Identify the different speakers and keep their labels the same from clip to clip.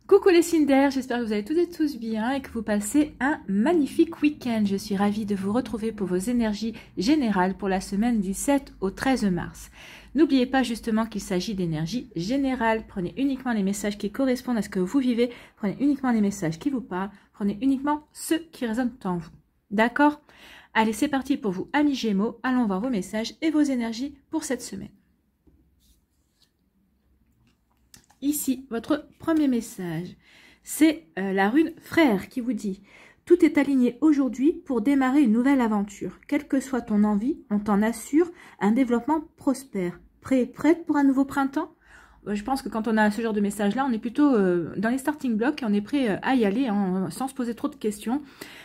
Speaker 1: Coucou les Cinder, j'espère que vous allez toutes et tous bien et que vous passez un magnifique week-end. Je suis ravie de vous retrouver pour vos énergies générales pour la semaine du 7 au 13 mars. N'oubliez pas justement qu'il s'agit d'énergie générale. Prenez uniquement les messages qui correspondent à ce que vous vivez. Prenez uniquement les messages qui vous parlent. Prenez uniquement ceux qui résonnent en vous. D'accord? Allez, c'est parti pour vous, amis Gémeaux. Allons voir vos messages et vos énergies pour cette semaine. Ici, votre premier message, c'est la rune frère qui vous dit « Tout est aligné aujourd'hui pour démarrer une nouvelle aventure. Quelle que soit ton envie, on t'en assure un développement prospère. Prête pour un nouveau printemps ?» Je pense que quand on a ce genre de message-là, on est plutôt dans les starting blocks et on est prêt à y aller sans se poser trop de questions.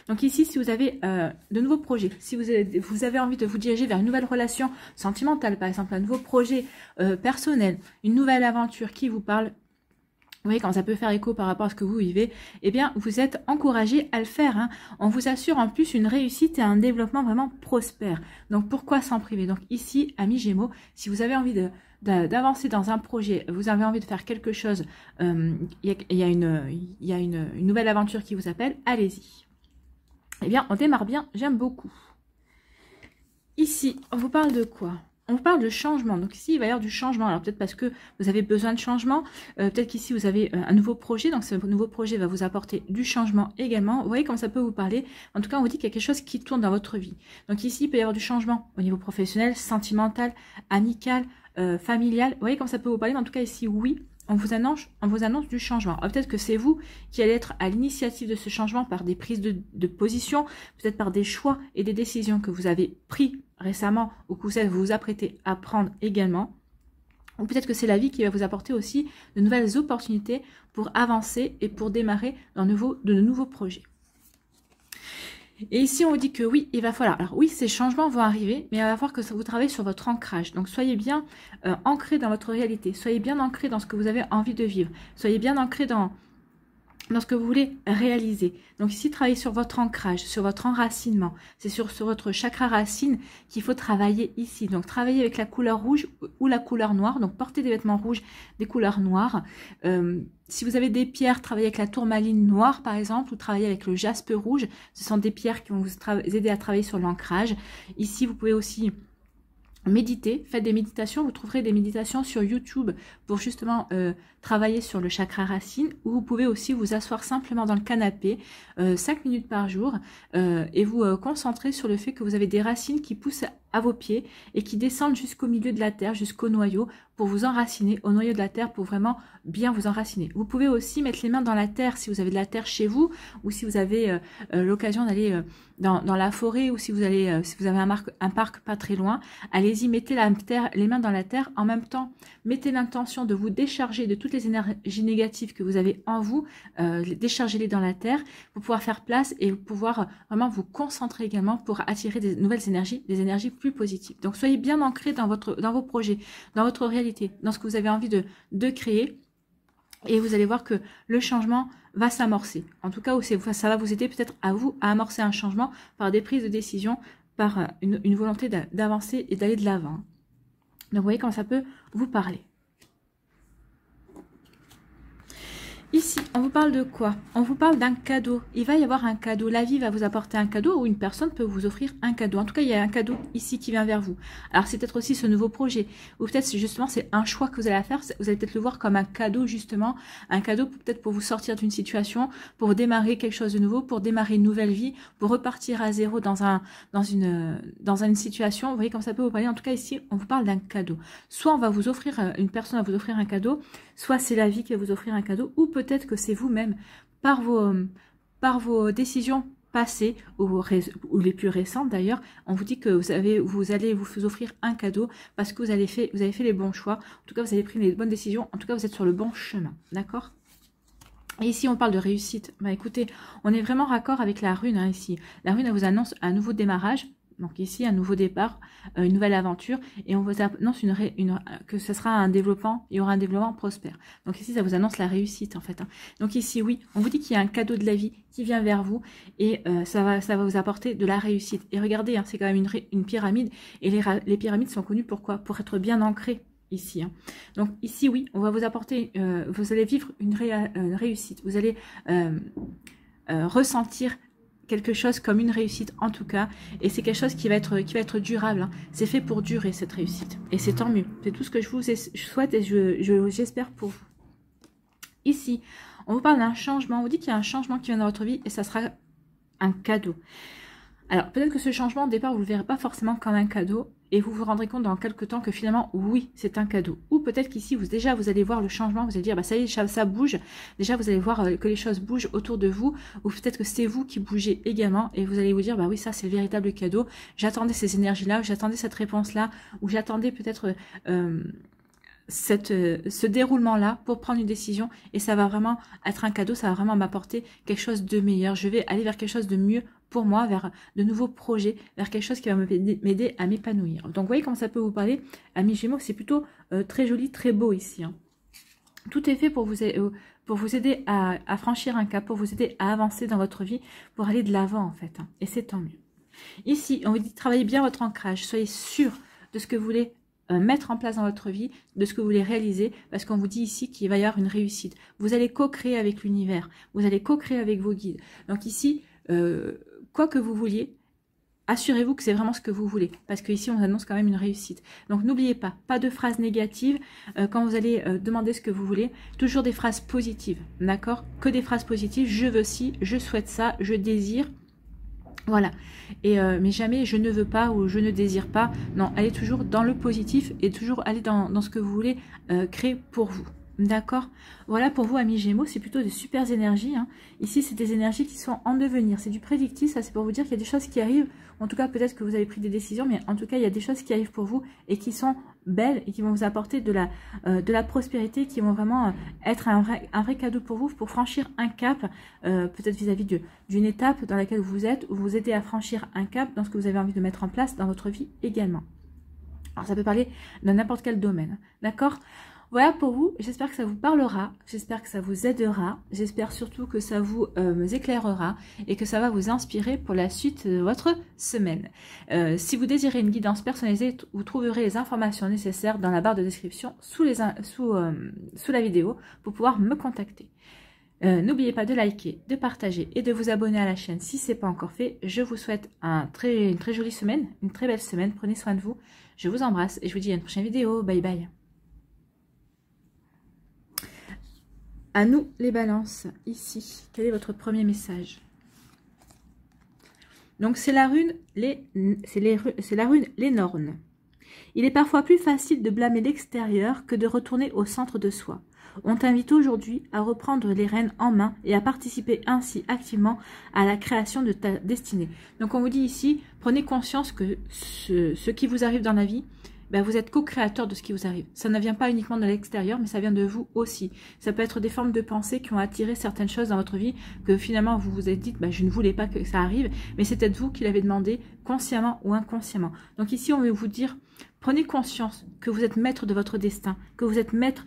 Speaker 1: Donc ici, si vous avez de nouveaux projets, si vous avez envie de vous diriger vers une nouvelle relation sentimentale, par exemple, un nouveau projet personnel, une nouvelle aventure qui vous parle, vous voyez, quand ça peut faire écho par rapport à ce que vous vivez, eh bien, vous êtes encouragé à le faire. Hein. On vous assure en plus une réussite et un développement vraiment prospère. Donc, pourquoi s'en priver? Donc, ici, amis Gémeaux, si vous avez envie d'avancer dans un projet, vous avez envie de faire quelque chose, il y a une nouvelle aventure qui vous appelle, allez-y. Eh bien, on démarre bien, j'aime beaucoup. Ici, on vous parle de quoi? On vous parle de changement. Donc ici, il va y avoir du changement. Alors peut-être parce que vous avez besoin de changement. Peut-être qu'ici, vous avez un nouveau projet. Donc ce nouveau projet va vous apporter du changement également. Vous voyez comment ça peut vous parler. En tout cas, on vous dit qu'il y a quelque chose qui tourne dans votre vie. Donc ici, il peut y avoir du changement au niveau professionnel, sentimental, amical, familial. Vous voyez comment ça peut vous parler. Mais en tout cas, ici, oui. On vous annonce du changement. Peut-être que c'est vous qui allez être à l'initiative de ce changement par des prises de position, peut-être par des choix et des décisions que vous avez pris récemment ou que vous vous apprêtez à prendre également. Ou peut-être que c'est la vie qui va vous apporter aussi de nouvelles opportunités pour avancer et pour démarrer de nouveaux projets. Et ici, on vous dit que oui, il va falloir... Alors oui, ces changements vont arriver, mais il va falloir que vous travaillez sur votre ancrage. Donc, soyez bien ancré dans votre réalité. Soyez bien ancré dans ce que vous avez envie de vivre. Soyez bien ancré dans ce que vous voulez réaliser. Donc ici, travaillez sur votre ancrage, sur votre enracinement. C'est sur votre chakra racine qu'il faut travailler ici. Donc travaillez avec la couleur rouge ou la couleur noire. Donc portez des vêtements rouges, des couleurs noires. Si vous avez des pierres, travaillez avec la tourmaline noire par exemple, ou travaillez avec le jaspe rouge. Ce sont des pierres qui vont vous aider à travailler sur l'ancrage. Ici, vous pouvez aussi méditer, faites des méditations, vous trouverez des méditations sur YouTube pour justement travailler sur le chakra racine, ou vous pouvez aussi vous asseoir simplement dans le canapé 5 minutes par jour et vous concentrer sur le fait que vous avez des racines qui poussent à vos pieds et qui descendent jusqu'au milieu de la terre, jusqu'au noyau, pour vous enraciner au noyau de la terre, pour vraiment bien vous enraciner. Vous pouvez aussi mettre les mains dans la terre si vous avez de la terre chez vous, ou si vous avez l'occasion d'aller dans la forêt, ou si vous avez un parc pas très loin. Allez-y, mettez les mains dans la terre, en même temps, mettez l'intention de vous décharger de toutes les énergies négatives que vous avez en vous, déchargez-les dans la terre pour pouvoir faire place et pouvoir vraiment vous concentrer également pour attirer des nouvelles énergies, des énergies plus positives. Donc soyez bien ancrés dans vos projets, dans votre réalité, dans ce que vous avez envie de créer, et vous allez voir que le changement va s'amorcer. En tout cas, ça va vous aider peut-être à vous à amorcer un changement par des prises de décision, par une volonté d'avancer et d'aller de l'avant. Donc vous voyez comment ça peut vous parler. Ici, on vous parle de quoi? On vous parle d'un cadeau. Il va y avoir un cadeau. La vie va vous apporter un cadeau, ou une personne peut vous offrir un cadeau. En tout cas, il y a un cadeau ici qui vient vers vous. Alors, c'est peut-être aussi ce nouveau projet. Ou peut-être, justement, c'est un choix que vous allez faire. Vous allez peut-être le voir comme un cadeau, justement. Un cadeau peut-être pour vous sortir d'une situation, pour démarrer quelque chose de nouveau, pour démarrer une nouvelle vie, pour repartir à zéro dans une situation. Vous voyez comme ça peut vous parler. En tout cas, ici, on vous parle d'un cadeau. Soit on va vous offrir, une personne va vous offrir un cadeau, soit c'est la vie qui va vous offrir un cadeau, ou peut-être que c'est vous-même, par vos décisions passées, ou les plus récentes d'ailleurs, on vous dit que vous allez vous offrir un cadeau parce que vous avez fait les bons choix. En tout cas, vous avez pris les bonnes décisions. En tout cas, vous êtes sur le bon chemin. D'accord? Et ici, on parle de réussite. Bah, écoutez, on est vraiment raccord avec la rune, hein, ici. La rune, elle vous annonce un nouveau démarrage. Donc ici, un nouveau départ, une nouvelle aventure, et on vous annonce que ce sera un développement, il y aura un développement prospère. Donc ici, ça vous annonce la réussite en fait. Hein. Donc ici, oui, on vous dit qu'il y a un cadeau de la vie qui vient vers vous, et ça va vous apporter de la réussite. Et regardez, hein, c'est quand même une pyramide, et les pyramides sont connues pour quoi? Pour être bien ancrées. ici. Hein. Donc ici, oui, on va vous apporter, vous allez vivre une réussite. Vous allez ressentir quelque chose comme une réussite en tout cas. Et c'est quelque chose qui va être durable. Hein. C'est fait pour durer cette réussite. Et c'est tant mieux. C'est tout ce que je vous souhaite et j'espère pour vous. Ici, on vous parle d'un changement. On vous dit qu'il y a un changement qui vient dans votre vie et ça sera un cadeau. Alors, peut-être que ce changement, au départ, vous ne le verrez pas forcément comme un cadeau et vous vous rendrez compte dans quelques temps que finalement, oui, c'est un cadeau. Ou peut-être qu'ici, déjà, vous allez voir le changement, vous allez dire, bah, ça y est, ça bouge. Déjà, vous allez voir que les choses bougent autour de vous ou peut-être que c'est vous qui bougez également et vous allez vous dire, bah oui, ça, c'est le véritable cadeau. J'attendais ces énergies-là, j'attendais cette réponse-là ou j'attendais peut-être... ce déroulement-là pour prendre une décision et ça va vraiment être un cadeau, ça va vraiment m'apporter quelque chose de meilleur. Je vais aller vers quelque chose de mieux pour moi, vers de nouveaux projets, vers quelque chose qui va m'aider à m'épanouir. Donc, vous voyez comment ça peut vous parler, amis Gémeaux, c'est plutôt très joli, très beau ici. Hein. Tout est fait pour vous aider à franchir un cap, pour vous aider à avancer dans votre vie, pour aller de l'avant en fait. Hein. Et c'est tant mieux. Ici, on vous dit travaillez bien votre ancrage, soyez sûr de ce que vous voulez mettre en place dans votre vie, de ce que vous voulez réaliser, parce qu'on vous dit ici qu'il va y avoir une réussite. Vous allez co-créer avec l'univers, vous allez co-créer avec vos guides. Donc ici, quoi que vous vouliez, assurez-vous que c'est vraiment ce que vous voulez, parce qu'ici on annonce quand même une réussite. Donc n'oubliez pas de phrases négatives quand vous allez demander ce que vous voulez, toujours des phrases positives, d'accord? Que des phrases positives, je veux ci, je souhaite ça, je désire. Voilà, mais jamais je ne veux pas ou je ne désire pas. Non, allez toujours dans le positif et toujours aller dans ce que vous voulez créer pour vous. D'accord? Voilà pour vous, amis Gémeaux, c'est plutôt de super énergies. Hein. Ici, c'est des énergies qui sont en devenir. C'est du prédictif, ça c'est pour vous dire qu'il y a des choses qui arrivent. En tout cas, peut-être que vous avez pris des décisions, mais en tout cas, il y a des choses qui arrivent pour vous et qui sont belles et qui vont vous apporter de la prospérité, qui vont vraiment être un vrai cadeau pour vous franchir un cap, peut-être vis-à-vis d'une étape dans laquelle vous êtes, ou vous aider à franchir un cap dans ce que vous avez envie de mettre en place dans votre vie également. Alors, ça peut parler dans n'importe quel domaine, d'accord ? Voilà pour vous, j'espère que ça vous parlera, j'espère que ça vous aidera, j'espère surtout que ça vous éclairera et que ça va vous inspirer pour la suite de votre semaine. Si vous désirez une guidance personnalisée, vous trouverez les informations nécessaires dans la barre de description sous la vidéo pour pouvoir me contacter. N'oubliez pas de liker, de partager et de vous abonner à la chaîne si ce n'est pas encore fait. Je vous souhaite une très jolie semaine, une très belle semaine, prenez soin de vous, je vous embrasse et je vous dis à une prochaine vidéo, bye bye. À nous les balances, ici, quel est votre premier message? Donc c'est la rune Lénorne. Il est parfois plus facile de blâmer l'extérieur que de retourner au centre de soi. On t'invite aujourd'hui à reprendre les rênes en main et à participer ainsi activement à la création de ta destinée. Donc on vous dit ici, prenez conscience que ce qui vous arrive dans la vie, ben vous êtes co-créateur de ce qui vous arrive. Ça ne vient pas uniquement de l'extérieur, mais ça vient de vous aussi. Ça peut être des formes de pensée qui ont attiré certaines choses dans votre vie, que finalement vous vous êtes dit, ben je ne voulais pas que ça arrive, mais c'est peut-être vous qui l'avez demandé, consciemment ou inconsciemment. Donc ici, on veut vous dire, prenez conscience que vous êtes maître de votre destin, que vous êtes maître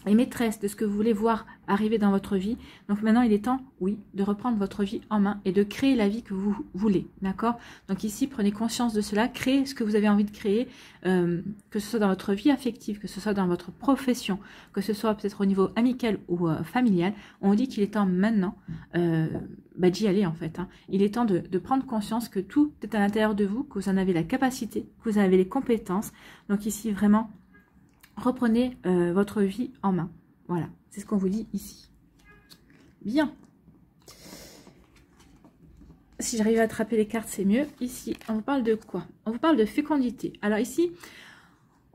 Speaker 1: et maîtresse de ce que vous voulez voir arriver dans votre vie. Donc maintenant, il est temps, oui, de reprendre votre vie en main et de créer la vie que vous voulez, d'accord? Donc ici, prenez conscience de cela, créez ce que vous avez envie de créer, que ce soit dans votre vie affective, que ce soit dans votre profession, que ce soit peut-être au niveau amical ou familial. On dit qu'il est temps maintenant d'y aller en fait. Hein. Il est temps de prendre conscience que tout est à l'intérieur de vous, que vous en avez la capacité, que vous en avez les compétences. Donc ici, vraiment, reprenez votre vie en main. Voilà, c'est ce qu'on vous dit ici. Bien. Si j'arrive à attraper les cartes, c'est mieux. Ici, on vous parle de quoi? On vous parle de fécondité. Alors ici,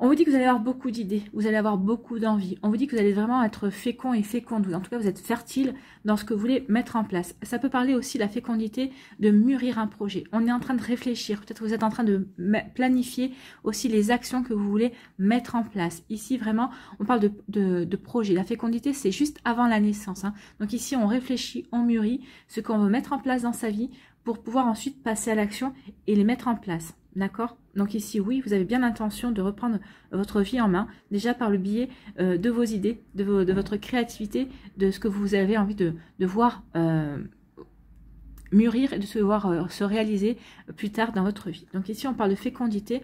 Speaker 1: on vous dit que vous allez avoir beaucoup d'idées, vous allez avoir beaucoup d'envie. On vous dit que vous allez vraiment être fécond et féconde. En tout cas, vous êtes fertile dans ce que vous voulez mettre en place. Ça peut parler aussi de la fécondité, de mûrir un projet. On est en train de réfléchir. Peut-être que vous êtes en train de planifier aussi les actions que vous voulez mettre en place. Ici, vraiment, on parle de projet. La fécondité, c'est juste avant la naissance. Hein. Donc ici, on réfléchit, on mûrit ce qu'on veut mettre en place dans sa vie pour pouvoir ensuite passer à l'action et les mettre en place. D'accord? Donc ici, oui, vous avez bien l'intention de reprendre votre vie en main, déjà par le biais de vos idées, de votre créativité, de ce que vous avez envie de voir mûrir et de se voir se réaliser plus tard dans votre vie. Donc ici, on parle de fécondité.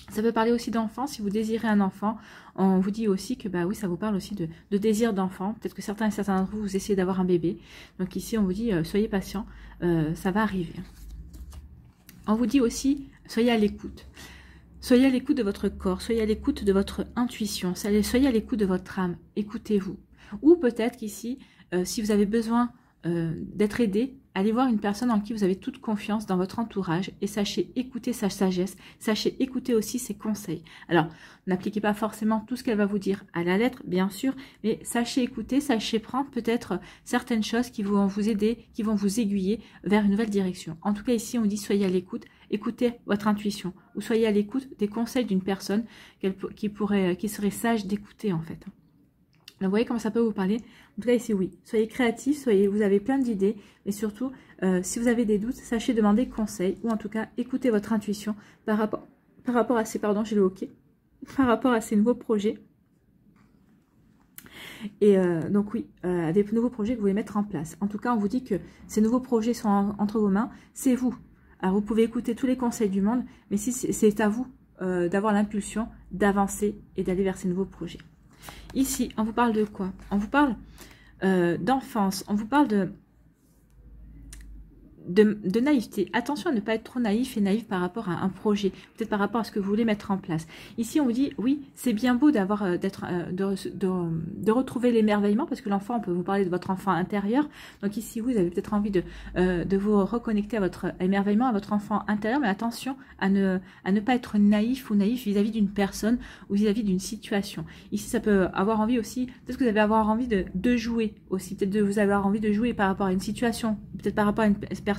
Speaker 1: Ça peut parler aussi d'enfant. Si vous désirez un enfant, on vous dit aussi que, bah oui, ça vous parle aussi de désir d'enfant. Peut-être que certains d'entre vous, vous essayez d'avoir un bébé. Donc ici, on vous dit, soyez patient, ça va arriver. On vous dit aussi, soyez à l'écoute. Soyez à l'écoute de votre corps, soyez à l'écoute de votre intuition, soyez à l'écoute de votre âme. Écoutez-vous. Ou peut-être qu'ici, si vous avez besoin d'être aidé, allez voir une personne en qui vous avez toute confiance dans votre entourage et sachez écouter sa sagesse, sachez écouter aussi ses conseils. Alors, n'appliquez pas forcément tout ce qu'elle va vous dire à la lettre, bien sûr, mais sachez écouter, sachez prendre peut-être certaines choses qui vont vous aider, qui vont vous aiguiller vers une nouvelle direction. En tout cas, ici, on dit soyez à l'écoute, écoutez votre intuition ou soyez à l'écoute des conseils d'une personne qui serait sage d'écouter en fait. Donc, vous voyez comment ça peut vous parler. En tout cas, ici, oui. Soyez créatifs, vous avez plein d'idées. Mais surtout, si vous avez des doutes, sachez demander conseil. Ou en tout cas, écoutez votre intuition par rapport à ces, pardon, j'ai le hockey, par rapport à ces nouveaux projets. Et donc, oui, des nouveaux projets que vous voulez mettre en place. En tout cas, on vous dit que ces nouveaux projets sont entre vos mains. C'est vous. Alors, vous pouvez écouter tous les conseils du monde. Mais si c'est à vous d'avoir l'impulsion d'avancer et d'aller vers ces nouveaux projets. Ici, on vous parle de quoi? On vous parle d'enfance, on vous parle de naïveté. Attention à ne pas être trop naïf et naïf par rapport à un projet, peut-être par rapport à ce que vous voulez mettre en place. Ici, on vous dit, oui, c'est bien beau d'avoir de retrouver l'émerveillement, parce que l'enfant, on peut vous parler de votre enfant intérieur. Donc ici, vous avez peut-être envie de vous reconnecter à votre émerveillement, à votre enfant intérieur, mais attention à ne pas être naïf ou naïf vis-à-vis d'une personne ou vis-à-vis d'une situation. Ici, ça peut avoir envie aussi, peut-être que vous allez avoir envie de jouer aussi, peut-être de vous avoir envie de jouer par rapport à une situation, peut-être par rapport à une personne.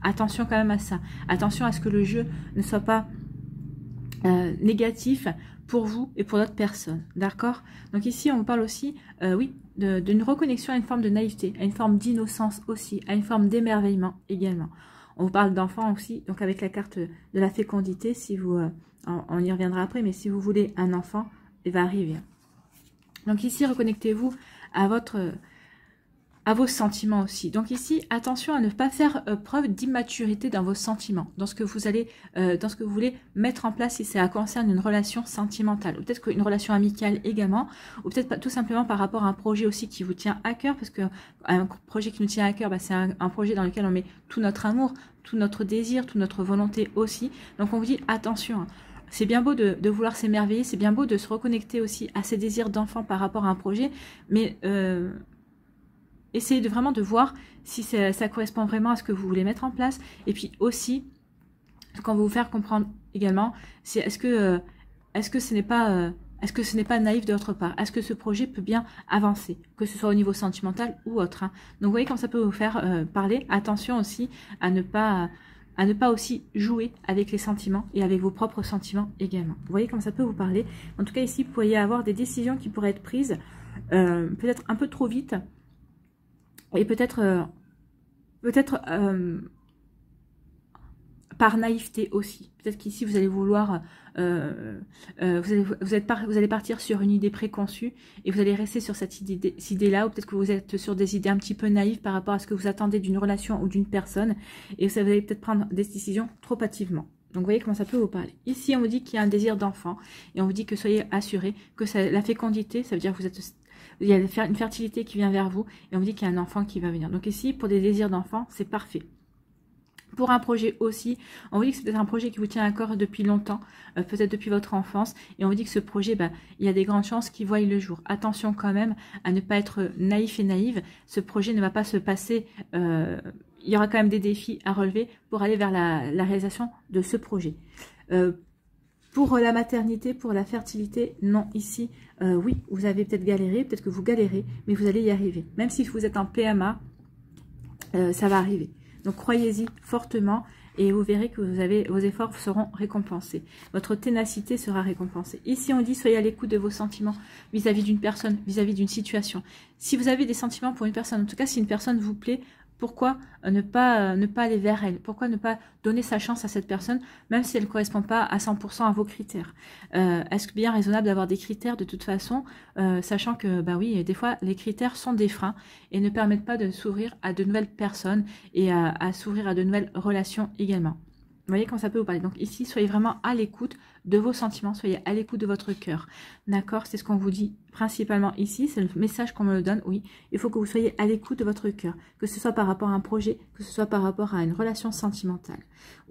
Speaker 1: Attention quand même à ça. Attention à ce que le jeu ne soit pas négatif pour vous et pour l'autre personne. D'accord? Donc ici, on vous parle aussi, oui, d'une reconnexion à une forme de naïveté, à une forme d'innocence aussi, à une forme d'émerveillement également. On vous parle d'enfant aussi, donc avec la carte de la fécondité, si vous, on y reviendra après, mais si vous voulez un enfant, il va arriver. Donc ici, reconnectez-vous à vos sentiments aussi. Donc ici, attention à ne pas faire preuve d'immaturité dans vos sentiments, dans ce que vous allez, dans ce que vous voulez mettre en place si ça concerne une relation sentimentale, ou peut-être qu'une relation amicale également, ou peut-être pas tout simplement par rapport à un projet aussi qui vous tient à cœur, parce que un projet qui nous tient à cœur, bah, c'est un projet dans lequel on met tout notre amour, tout notre désir, toute notre volonté aussi. Donc on vous dit attention. Hein. C'est bien beau de vouloir s'émerveiller, c'est bien beau de se reconnecter aussi à ses désirs d'enfant par rapport à un projet, mais essayez vraiment de voir si ça correspond vraiment à ce que vous voulez mettre en place. Et puis aussi, ce qu'on va vous faire comprendre également, c'est est-ce que ce n'est pas naïf de votre part? Est-ce que ce projet peut bien avancer, que ce soit au niveau sentimental ou autre, hein? Donc vous voyez comment ça peut vous faire parler. Attention aussi à ne pas aussi jouer avec les sentiments et avec vos propres sentiments également. Vous voyez comment ça peut vous parler. En tout cas ici, vous pourriez avoir des décisions qui pourraient être prises peut-être un peu trop vite. Et peut-être par naïveté aussi. Peut-être qu'ici, vous allez vouloir... vous allez partir sur une idée préconçue et vous allez rester sur cette idée-là, ou peut-être que vous êtes sur des idées un petit peu naïves par rapport à ce que vous attendez d'une relation ou d'une personne, et vous allez peut-être prendre des décisions trop hâtivement. Donc, vous voyez comment ça peut vous parler. Ici, on vous dit qu'il y a un désir d'enfant, et on vous dit que soyez assurés que la fécondité, ça veut dire que il y a une fertilité qui vient vers vous, et on vous dit qu'il y a un enfant qui va venir. Donc ici, pour des désirs d'enfant, c'est parfait. Pour un projet aussi, on vous dit que c'est peut-être un projet qui vous tient à cœur depuis longtemps, peut-être depuis votre enfance, et on vous dit que ce projet, il y a des grandes chances qu'il voie le jour. Attention quand même à ne pas être naïf et naïve, ce projet ne va pas se passer, il y aura quand même des défis à relever pour aller vers la réalisation de ce projet. Pour la maternité, pour la fertilité, non, ici, oui, vous avez peut-être galéré, peut-être que vous galérez, mais vous allez y arriver. Même si vous êtes en PMA, ça va arriver. Donc, croyez-y fortement et vous verrez que vos efforts seront récompensés. Votre ténacité sera récompensée. Ici, on dit, soyez à l'écoute de vos sentiments vis-à-vis d'une personne, vis-à-vis d'une situation. Si vous avez des sentiments pour une personne, en tout cas, si une personne vous plaît, pourquoi ne pas aller vers elle? Pourquoi ne pas donner sa chance à cette personne, même si elle ne correspond pas à 100% à vos critères? Est-ce que bien raisonnable d'avoir des critères de toute façon, sachant que, bah oui, des fois, les critères sont des freins et ne permettent pas de s'ouvrir à de nouvelles personnes et à s'ouvrir à de nouvelles relations également. Vous voyez quand ça peut vous parler. Donc ici, soyez vraiment à l'écoute de vos sentiments, soyez à l'écoute de votre cœur. D'accord? C'est ce qu'on vous dit principalement ici, c'est le message qu'on me donne. Oui, il faut que vous soyez à l'écoute de votre cœur, que ce soit par rapport à un projet, que ce soit par rapport à une relation sentimentale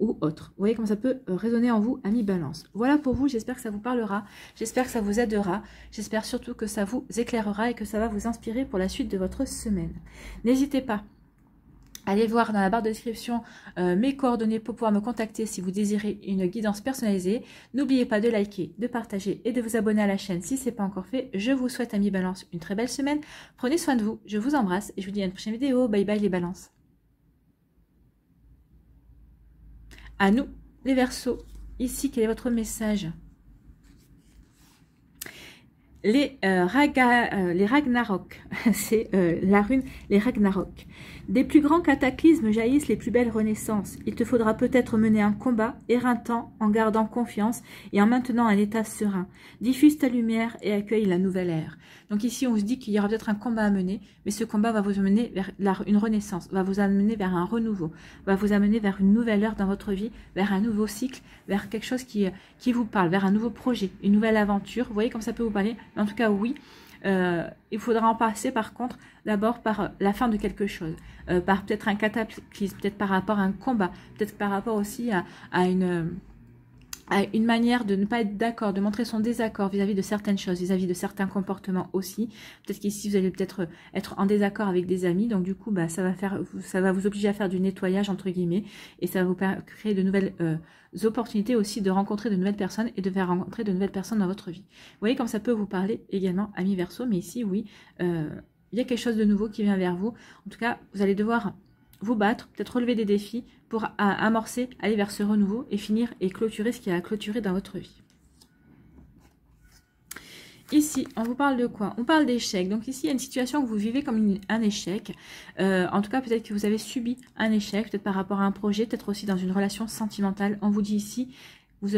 Speaker 1: ou autre. Vous voyez comment ça peut résonner en vous, amis Balance. Voilà pour vous, j'espère que ça vous parlera, j'espère que ça vous aidera, j'espère surtout que ça vous éclairera et que ça va vous inspirer pour la suite de votre semaine. N'hésitez pas. Allez voir dans la barre de description mes coordonnées pour pouvoir me contacter si vous désirez une guidance personnalisée. N'oubliez pas de liker, de partager et de vous abonner à la chaîne si ce n'est pas encore fait. Je vous souhaite, amis Balance, une très belle semaine. Prenez soin de vous, je vous embrasse et je vous dis à une prochaine vidéo. Bye bye les Balances. À nous, les Verseaux. Ici, quel est votre message? Les Ragnarok, c'est la rune, les Ragnarok. Des plus grands cataclysmes jaillissent les plus belles renaissances. Il te faudra peut-être mener un combat éreintant en gardant confiance et en maintenant un état serein. Diffuse ta lumière et accueille la nouvelle ère. Donc ici, on se dit qu'il y aura peut-être un combat à mener, mais ce combat va vous amener vers une renaissance, va vous amener vers un renouveau, va vous amener vers une nouvelle ère dans votre vie, vers un nouveau cycle, vers quelque chose qui vous parle, vers un nouveau projet, une nouvelle aventure. Vous voyez comme ça peut vous parler? En tout cas, oui. Il faudra en passer par contre d'abord par la fin de quelque chose, par peut-être un cataclysme, peut-être par rapport à un combat, peut-être par rapport aussi à une manière de ne pas être d'accord, de montrer son désaccord vis-à-vis de certaines choses, vis-à-vis de certains comportements aussi. Peut-être qu'ici, vous allez peut-être être en désaccord avec des amis, donc du coup, bah, ça va vous obliger à faire du nettoyage, entre guillemets, et ça va vous créer de nouvelles opportunités aussi de rencontrer de nouvelles personnes et de faire rencontrer de nouvelles personnes dans votre vie. Vous voyez comme ça peut vous parler également, amis Verseau, mais ici, oui, il y a quelque chose de nouveau qui vient vers vous. En tout cas, vous allez devoir vous battre, peut-être relever des défis pour amorcer, aller vers ce renouveau et finir et clôturer ce qui a clôturé dans votre vie. Ici, on vous parle de quoi? On parle d'échec. Donc ici, il y a une situation que vous vivez comme un échec. En tout cas, peut-être que vous avez subi un échec, peut-être par rapport à un projet, peut-être aussi dans une relation sentimentale. On vous dit ici, vous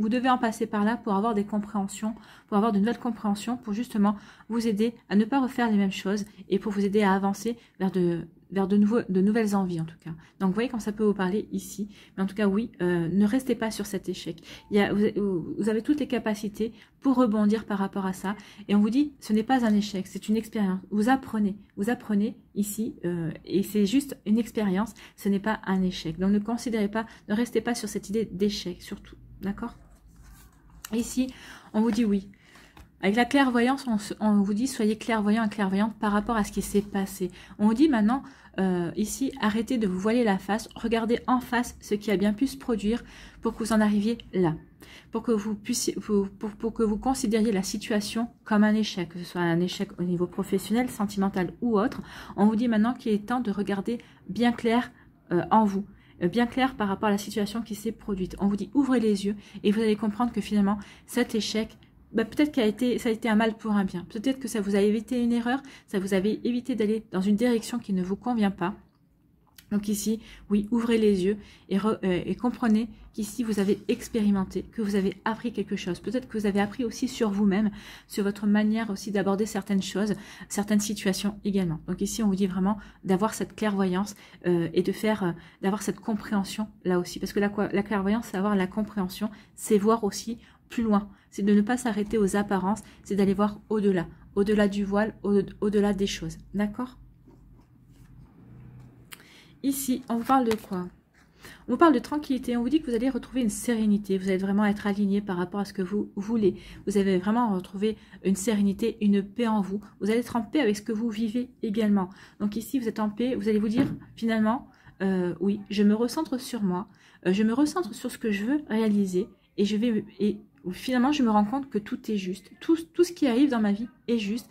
Speaker 1: devez en passer par là pour avoir des compréhensions, pour avoir de nouvelles compréhensions, pour justement vous aider à ne pas refaire les mêmes choses et pour vous aider à avancer vers de nouvelles envies en tout cas. Donc vous voyez comme ça peut vous parler ici. Mais en tout cas oui, ne restez pas sur cet échec. Vous avez toutes les capacités pour rebondir par rapport à ça. Et on vous dit, ce n'est pas un échec, c'est une expérience. Vous apprenez ici et c'est juste une expérience, ce n'est pas un échec. Donc ne considérez pas, ne restez pas sur cette idée d'échec surtout. D'accord? Ici, on vous dit oui. Avec la clairvoyance, on vous dit soyez clairvoyant et clairvoyante par rapport à ce qui s'est passé. On vous dit maintenant, ici, arrêtez de vous voiler la face, regardez en face ce qui a bien pu se produire pour que vous en arriviez là. Pour que vous puissiez, pour que vous considériez la situation comme un échec, que ce soit un échec au niveau professionnel, sentimental ou autre. On vous dit maintenant qu'il est temps de regarder bien clair en vous. Bien clair par rapport à la situation qui s'est produite. On vous dit ouvrez les yeux et vous allez comprendre que finalement cet échec, bah, peut-être ça a été un mal pour un bien. Peut-être que ça vous a évité une erreur, ça vous avait évité d'aller dans une direction qui ne vous convient pas. Donc ici, oui, ouvrez les yeux et comprenez qu'ici vous avez expérimenté, que vous avez appris quelque chose. Peut-être que vous avez appris aussi sur vous-même, sur votre manière aussi d'aborder certaines choses, certaines situations également. Donc ici, on vous dit vraiment d'avoir cette clairvoyance et d'avoir cette compréhension là aussi. Parce que la clairvoyance, c'est avoir la compréhension, c'est voir aussi plus loin. C'est de ne pas s'arrêter aux apparences, c'est d'aller voir au-delà. Au-delà du voile, au-delà des choses. D'accord ? Ici, on vous parle de quoi? On vous parle de tranquillité, on vous dit que vous allez retrouver une sérénité, vous allez vraiment être aligné par rapport à ce que vous voulez. Vous allez vraiment retrouver une sérénité, une paix en vous. Vous allez être en paix avec ce que vous vivez également. Donc ici, vous êtes en paix, vous allez vous dire finalement, oui, je me recentre sur moi, je me recentre sur ce que je veux réaliser et finalement, je me rends compte que tout est juste. Tout ce qui arrive dans ma vie est juste.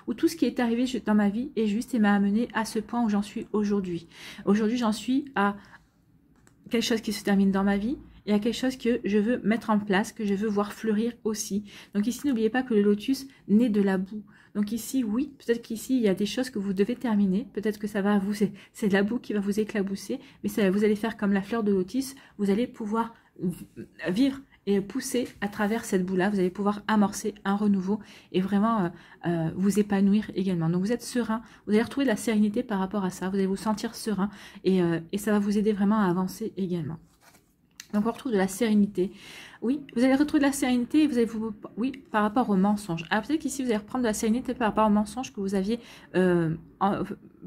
Speaker 1: Ou tout ce qui est arrivé dans ma vie est juste et m'a amené à ce point où j'en suis aujourd'hui. Aujourd'hui, j'en suis à quelque chose qui se termine dans ma vie et à quelque chose que je veux mettre en place, que je veux voir fleurir aussi. Donc ici, n'oubliez pas que le lotus naît de la boue. Donc ici, oui, peut-être qu'ici, il y a des choses que vous devez terminer. Peut-être que ça va c'est de la boue qui va vous éclabousser. Mais vous allez faire comme la fleur de lotus. Vous allez pouvoir vivre et pousser à travers cette boue-là, vous allez pouvoir amorcer un renouveau et vraiment vous épanouir également. Donc vous êtes serein, vous allez retrouver de la sérénité par rapport à ça, vous allez vous sentir serein et ça va vous aider vraiment à avancer également. Donc on retrouve de la sérénité. Oui, vous allez retrouver de la sérénité et vous allez vous... Oui, par rapport aux mensonges. Alors peut-être qu'ici vous allez reprendre de la sérénité par rapport aux mensonges que vous aviez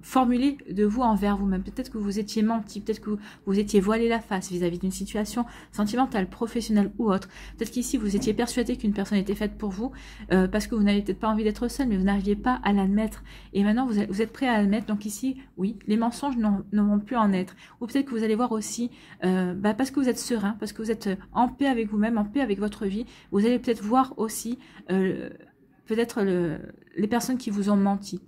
Speaker 1: formulés de vous envers vous-même. Peut-être que vous étiez menti, peut-être que vous étiez voilé la face vis-à-vis d'une situation sentimentale, professionnelle ou autre. Peut-être qu'ici vous étiez persuadé qu'une personne était faite pour vous parce que vous n'avez peut-être pas envie d'être seul, mais vous n'arriviez pas à l'admettre. Et maintenant vous êtes prêt à l'admettre. Donc ici, oui, les mensonges ne vont plus en être. Ou peut-être que vous allez voir aussi, parce que vous êtes serein, parce que vous êtes en paix avec vous-même, en paix avec votre vie, vous allez peut-être voir aussi peut-être les personnes qui vous ont menti.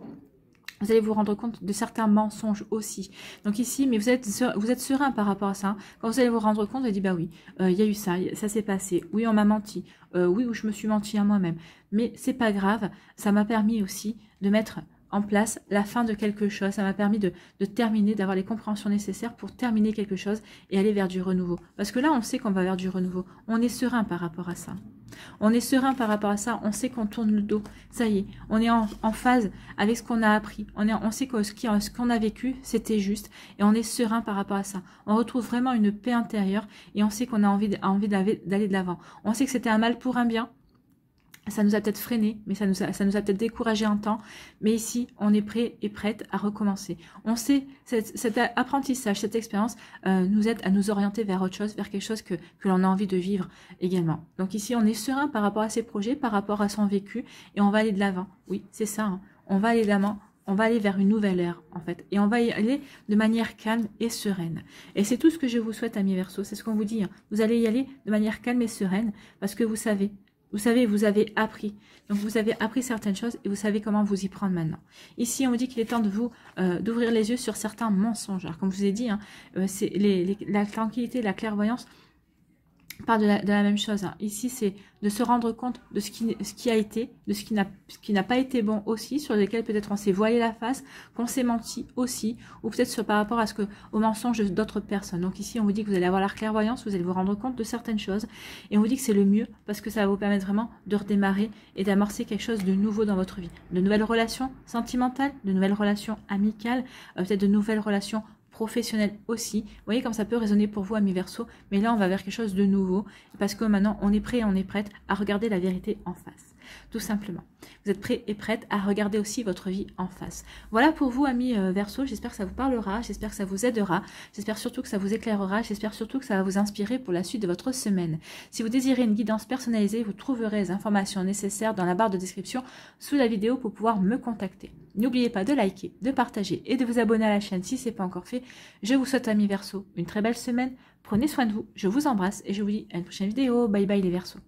Speaker 1: Vous allez vous rendre compte de certains mensonges aussi. Donc ici, mais vous êtes serein par rapport à ça. Hein. Quand vous allez vous rendre compte, vous allez dire, bah oui, il y a eu ça, ça s'est passé. Oui, on m'a menti. Oui, ou je me suis menti à moi-même. Mais c'est pas grave. Ça m'a permis aussi de mettre en place la fin de quelque chose. Ça m'a permis de terminer, d'avoir les compréhensions nécessaires pour terminer quelque chose et aller vers du renouveau. Parce que là, on sait qu'on va vers du renouveau. On est serein par rapport à ça. On est serein par rapport à ça, on sait qu'on tourne le dos, ça y est, on est en phase avec ce qu'on a appris, on sait que ce qu'on a vécu, c'était juste, et on est serein par rapport à ça. On retrouve vraiment une paix intérieure, et on sait qu'on a envie d'aller de l'avant. On sait que c'était un mal pour un bien, ça nous a peut-être freiné, mais ça nous a peut-être découragé un temps. Mais ici, on est prêt et prête à recommencer. On sait, cet apprentissage, cette expérience nous aide à nous orienter vers autre chose, vers quelque chose que l'on a envie de vivre également. Donc ici, on est serein par rapport à ses projets, par rapport à son vécu, et on va aller de l'avant. Oui, c'est ça, hein. On va aller de l'avant. On va aller vers une nouvelle ère, en fait. Et on va y aller de manière calme et sereine. Et c'est tout ce que je vous souhaite, amis Verseaux. C'est ce qu'on vous dit. Hein. Vous allez y aller de manière calme et sereine, parce que vous savez, vous avez appris. Donc, vous avez appris certaines choses et vous savez comment vous y prendre maintenant. Ici, on vous dit qu'il est temps de vous d'ouvrir les yeux sur certains mensonges. Alors, comme je vous ai dit, hein, c'est la tranquillité, la clairvoyance parle de la même chose. Hein. Ici, c'est de se rendre compte de ce qui a été, de ce qui n'a pas été bon aussi, sur lesquels peut-être on s'est voilé la face, qu'on s'est menti aussi, ou peut-être par rapport à aux mensonges d'autres personnes. Donc ici, on vous dit que vous allez avoir la clairvoyance, vous allez vous rendre compte de certaines choses, et on vous dit que c'est le mieux, parce que ça va vous permettre vraiment de redémarrer et d'amorcer quelque chose de nouveau dans votre vie. De nouvelles relations sentimentales, de nouvelles relations amicales, peut-être de nouvelles relations professionnel aussi. Vous voyez comme ça peut résonner pour vous, amis Verseaux, mais là on va vers quelque chose de nouveau parce que maintenant on est prêt et on est prête à regarder la vérité en face, tout simplement. Vous êtes prêts et prêtes à regarder aussi votre vie en face. Voilà pour vous, amis Verseaux, j'espère que ça vous parlera, j'espère que ça vous aidera, j'espère surtout que ça vous éclairera, j'espère surtout que ça va vous inspirer pour la suite de votre semaine. Si vous désirez une guidance personnalisée, vous trouverez les informations nécessaires dans la barre de description sous la vidéo pour pouvoir me contacter. N'oubliez pas de liker, de partager et de vous abonner à la chaîne si ce n'est pas encore fait. Je vous souhaite, amis Verseaux, une très belle semaine. Prenez soin de vous, je vous embrasse et je vous dis à une prochaine vidéo. Bye bye les Verseaux.